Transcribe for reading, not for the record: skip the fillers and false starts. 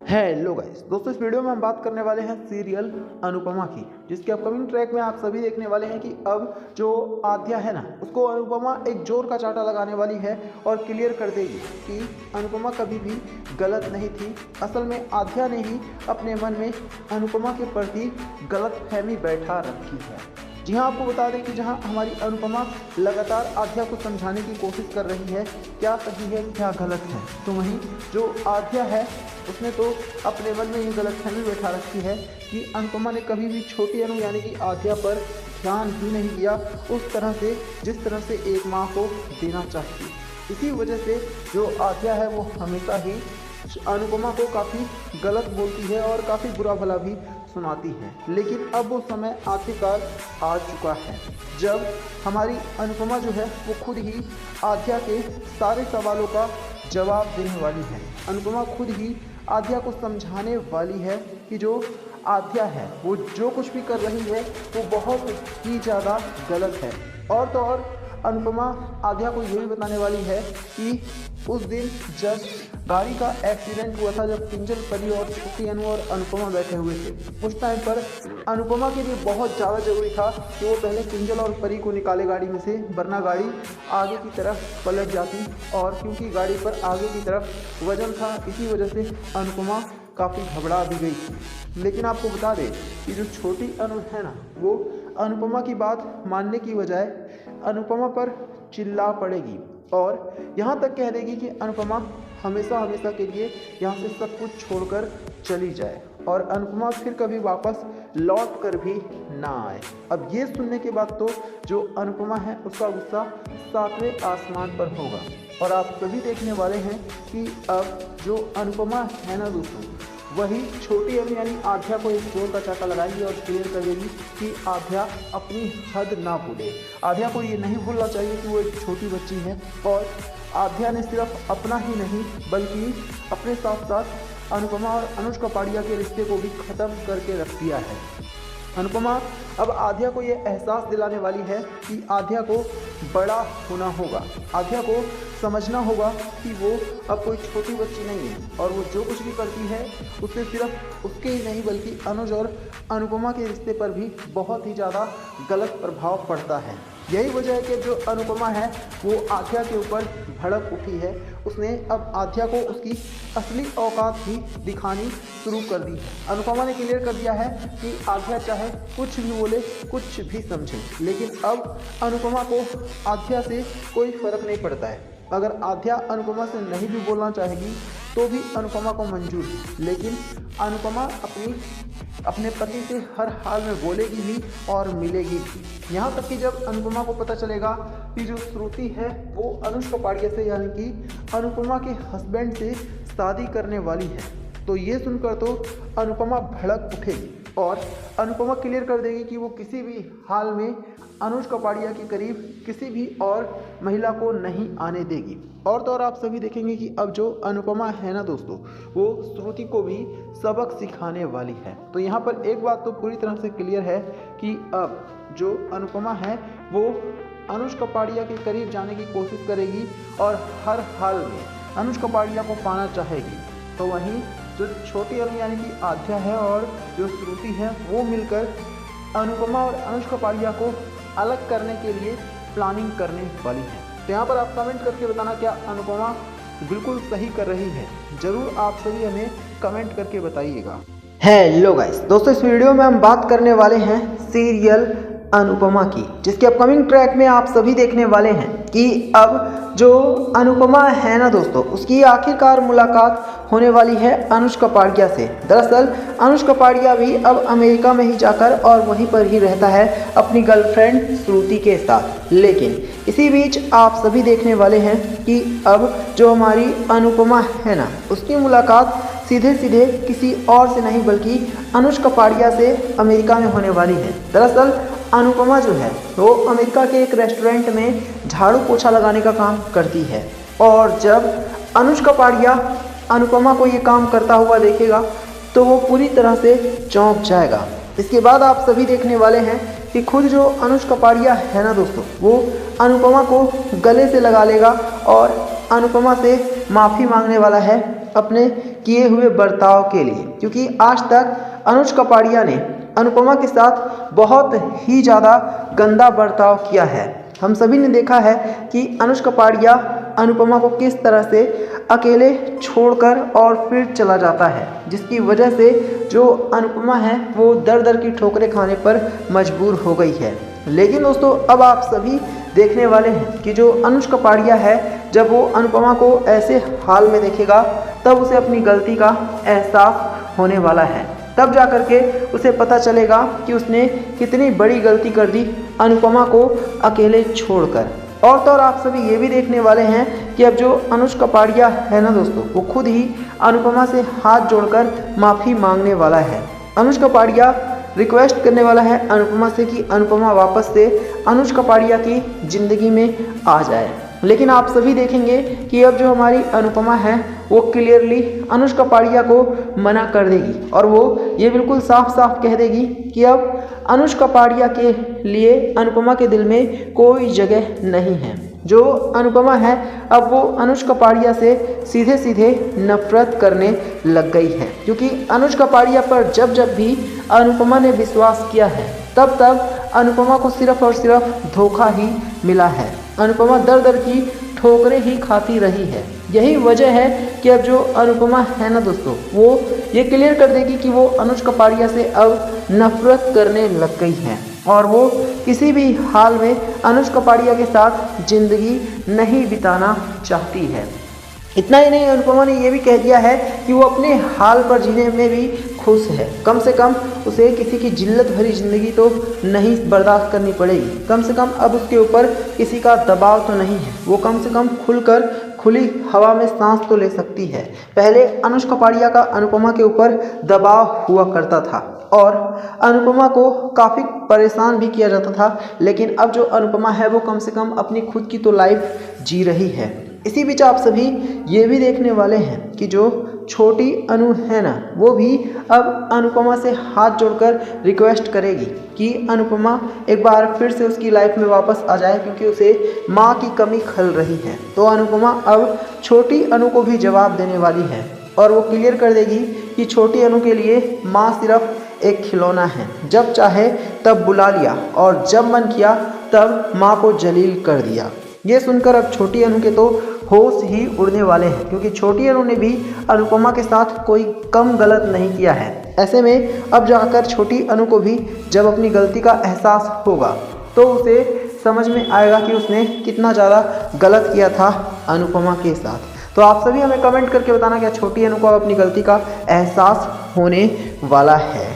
Hello guys दोस्तों, इस video में हम बात करने वाले हैं सीरियल अनुपमा की, जिसके अपकमिंग ट्रैक में आप सभी देखने वाले हैं कि अब जो आद्या है ना, उसको अनुपमा एक जोर का चांटा लगाने वाली है और क्लियर कर देगी कि अनुपमा कभी भी गलत नहीं थी। असल में आद्या ने ही अपने मन में अनुपमा के प्रति गलतफहमी बैठा रखी है। जी हाँ, आपको बता दें कि जहाँ हमारी अनुपमा लगातार आद्या को समझाने की कोशिश कर रही है क्या सही है क्या गलत है, तो वहीं जो आद्या है उसने तो अपने मन में ये गलतफहमी बैठा रखी है कि अनुपमा ने कभी भी छोटी अनु यानी कि आद्या पर ध्यान ही नहीं दिया उस तरह से जिस तरह से एक माँ को देना चाहिए। इसी वजह से जो आद्या है वो हमेशा ही अनुपमा को काफ़ी गलत बोलती है और काफ़ी बुरा भला भी सुनाती है। लेकिन अब वो समय आखिरकार आ चुका है जब हमारी अनुपमा जो है वो खुद ही आद्या के सारे सवालों का जवाब देने वाली है। अनुपमा खुद ही आद्या को समझाने वाली है कि जो आद्या है वो जो कुछ भी कर रही है वो बहुत ही ज़्यादा गलत है। और तो और अनुपमा आद्या को ये भी बताने वाली है कि उस दिन जब गाड़ी का एक्सीडेंट हुआ था, जब किंजल, परी और छोटी अनु और अनुपमा बैठे हुए थे, उस टाइम पर अनुपमा के लिए बहुत ज़्यादा ज़रूरी था कि वो पहले किंजल और परी को निकाले गाड़ी में से, वरना गाड़ी आगे की तरफ पलट जाती। और क्योंकि गाड़ी पर आगे की तरफ वजन था, इसी वजह से अनुपमा काफ़ी घबरा भी गई थी। लेकिन आपको बता दें कि जो छोटी अनु है ना, वो अनुपमा की बात मानने की बजाय अनुपमा पर चिल्ला पड़ेगी और यहाँ तक कह देगी कि अनुपमा हमेशा हमेशा के लिए यहाँ से सब कुछ छोड़कर चली जाए और अनुपमा फिर कभी वापस लौट कर भी ना आए। अब ये सुनने के बाद तो जो अनुपमा है उसका गुस्सा 7वें आसमान पर होगा और आप सभी देखने वाले हैं कि अब जो अनुपमा है ना दोस्तों, वही छोटी अनु यानी आद्या को एक जोर का चांटा लगाएगी और क्लियर कर देगी कि आद्या अपनी हद ना भूले। आद्या को ये नहीं भूलना चाहिए कि वो एक छोटी बच्ची है और आद्या ने सिर्फ अपना ही नहीं बल्कि अपने साथ साथ अनुपमा और अनुज कपाड़िया के रिश्ते को भी ख़त्म करके रख दिया है। अनुपमा अब आद्या को ये एहसास दिलाने वाली है कि आद्या को बड़ा होना होगा, आद्या को समझना होगा कि वो अब कोई छोटी बच्ची नहीं है और वो जो कुछ भी करती है उससे सिर्फ उसके ही नहीं बल्कि अनुज और अनुपमा के रिश्ते पर भी बहुत ही ज़्यादा गलत प्रभाव पड़ता है। यही वजह है कि जो अनुपमा है वो आद्या के ऊपर भड़क उठी है। उसने अब आद्या को उसकी असली औकात भी दिखानी शुरू कर दी है। अनुपमा ने क्लियर कर दिया है कि आद्या चाहे कुछ भी बोले, कुछ भी समझे, लेकिन अब अनुपमा को आद्या से कोई फ़र्क नहीं पड़ता है। अगर आद्या अनुपमा से नहीं भी बोलना चाहेगी तो भी अनुपमा को मंजूर है, लेकिन अनुपमा अपने पति से हर हाल में बोलेगी भी और मिलेगी भी। यहाँ तक कि जब अनुपमा को पता चलेगा कि जो श्रुति है वो अनुज कपाड़िया से यानी कि अनुपमा के हस्बैंड से शादी करने वाली है, तो ये सुनकर तो अनुपमा भड़क उठेगी और अनुपमा क्लियर कर देगी कि वो किसी भी हाल में अनुज कपाड़िया के करीब किसी भी और महिला को नहीं आने देगी। और तो और आप सभी देखेंगे कि अब जो अनुपमा है ना दोस्तों, वो श्रुति को भी सबक सिखाने वाली है। तो यहाँ पर एक बात तो पूरी तरह से क्लियर है कि अब जो अनुपमा है वो अनुज कपाड़िया के करीब जाने की कोशिश करेगी और हर हाल में अनुज कपाड़िया को पाना चाहेगी। तो वहीं जो छोटी अनु यानी कि आद्या है और जो श्रुति है वो मिलकर अनुपमा और अनुज कपाड़िया को अलग करने के लिए प्लानिंग करने वाली है। तो यहाँ पर आप कमेंट करके बताना क्या अनुपमा बिल्कुल सही कर रही है, ज़रूर आप सभी हमें कमेंट करके बताइएगा। हेलो गाइस दोस्तों, इस वीडियो में हम बात करने वाले हैं सीरियल अनुपमा की, जिसके अपकमिंग ट्रैक में आप सभी देखने वाले हैं कि अब जो अनुपमा है ना दोस्तों, उसकी आखिरकार मुलाकात होने वाली है अनुज कपाड़िया से। दरअसल अनुज कपाड़िया भी अब अमेरिका में ही जाकर और वहीं पर ही रहता है अपनी गर्लफ्रेंड श्रुति के साथ। लेकिन इसी बीच आप सभी देखने वाले हैं कि अब जो हमारी अनुपमा है ना, उसकी मुलाकात सीधे सीधे किसी और से नहीं बल्कि अनुज कपाड़िया से अमेरिका में होने वाली है। दरअसल अनुपमा जो है वो अमेरिका के एक रेस्टोरेंट में झाड़ू पोछा लगाने का काम करती है और जब अनुज कपाड़िया अनुपमा को ये काम करता हुआ देखेगा तो वो पूरी तरह से चौंक जाएगा। इसके बाद आप सभी देखने वाले हैं कि खुद जो अनुज कपाड़िया है ना दोस्तों, वो अनुपमा को गले से लगा लेगा और अनुपमा से माफ़ी मांगने वाला है अपने किए हुए बर्ताव के लिए, क्योंकि आज तक अनुज कपाड़िया ने अनुपमा के साथ बहुत ही ज़्यादा गंदा बर्ताव किया है। हम सभी ने देखा है कि अनुज कपाड़िया अनुपमा को किस तरह से अकेले छोड़कर और फिर चला जाता है, जिसकी वजह से जो अनुपमा है वो दर दर की ठोकरें खाने पर मजबूर हो गई है। लेकिन दोस्तों अब आप सभी देखने वाले हैं कि जो अनुज कपाड़िया है, जब वो अनुपमा को ऐसे हाल में देखेगा तब उसे अपनी गलती का एहसास होने वाला है। तब जा कर के उसे पता चलेगा कि उसने कितनी बड़ी गलती कर दी अनुपमा को अकेले छोड़कर। और तो और आप सभी ये भी देखने वाले हैं कि अब जो अनुज कपाड़िया है ना दोस्तों, वो खुद ही अनुपमा से हाथ जोड़कर माफ़ी मांगने वाला है। अनुज कपाड़िया रिक्वेस्ट करने वाला है अनुपमा से कि अनुपमा वापस से अनुज कपाड़िया की ज़िंदगी में आ जाए। लेकिन आप सभी देखेंगे कि अब जो हमारी अनुपमा है वो क्लियरली अनुज कपाड़िया को मना कर देगी और वो ये बिल्कुल साफ साफ कह देगी कि अब अनुज कपाड़िया के लिए अनुपमा के दिल में कोई जगह नहीं है। जो अनुपमा है अब वो अनुज कपाड़िया से सीधे सीधे नफरत करने लग गई है, क्योंकि अनुज कपाड़िया पर जब जब भी अनुपमा ने विश्वास किया है तब तब अनुपमा को सिर्फ और सिर्फ धोखा ही मिला है। अनुपमा दर दर की ठोकरें ही खाती रही है। यही वजह है कि अब जो अनुपमा है ना दोस्तों, वो ये क्लियर कर देगी कि वो अनुज कपाड़िया से अब नफरत करने लग गई है और वो किसी भी हाल में अनुज कपाड़िया के साथ ज़िंदगी नहीं बिताना चाहती है। इतना ही नहीं, अनुपमा ने ये भी कह दिया है कि वो अपने हाल पर जीने में भी खुश है। कम से कम उसे किसी की जिल्लत भरी ज़िंदगी तो नहीं बर्दाश्त करनी पड़ेगी। कम से कम अब उसके ऊपर किसी का दबाव तो नहीं है। वो कम से कम खुलकर खुली हवा में सांस तो ले सकती है। पहले अनुज कपाड़िया का अनुपमा के ऊपर दबाव हुआ करता था और अनुपमा को काफ़ी परेशान भी किया जाता था, लेकिन अब जो अनुपमा है वो कम से कम अपनी खुद की तो लाइफ जी रही है। इसी बीच आप सभी ये भी देखने वाले हैं कि जो छोटी अनु है ना, वो भी अब अनुपमा से हाथ जोड़कर रिक्वेस्ट करेगी कि अनुपमा एक बार फिर से उसकी लाइफ में वापस आ जाए, क्योंकि उसे माँ की कमी खल रही है। तो अनुपमा अब छोटी अनु को भी जवाब देने वाली है और वो क्लियर कर देगी कि छोटी अनु के लिए माँ सिर्फ एक खिलौना है। जब चाहे तब बुला लिया और जब मन किया तब माँ को जलील कर दिया। ये सुनकर अब छोटी अनु के तो होश ही उड़ने वाले हैं, क्योंकि छोटी अनु ने भी अनुपमा के साथ कोई कम गलत नहीं किया है। ऐसे में अब जाकर छोटी अनु को भी जब अपनी गलती का एहसास होगा तो उसे समझ में आएगा कि उसने कितना ज़्यादा गलत किया था अनुपमा के साथ। तो आप सभी हमें कमेंट करके बताना क्या छोटी अनु को अपनी गलती का एहसास होने वाला है।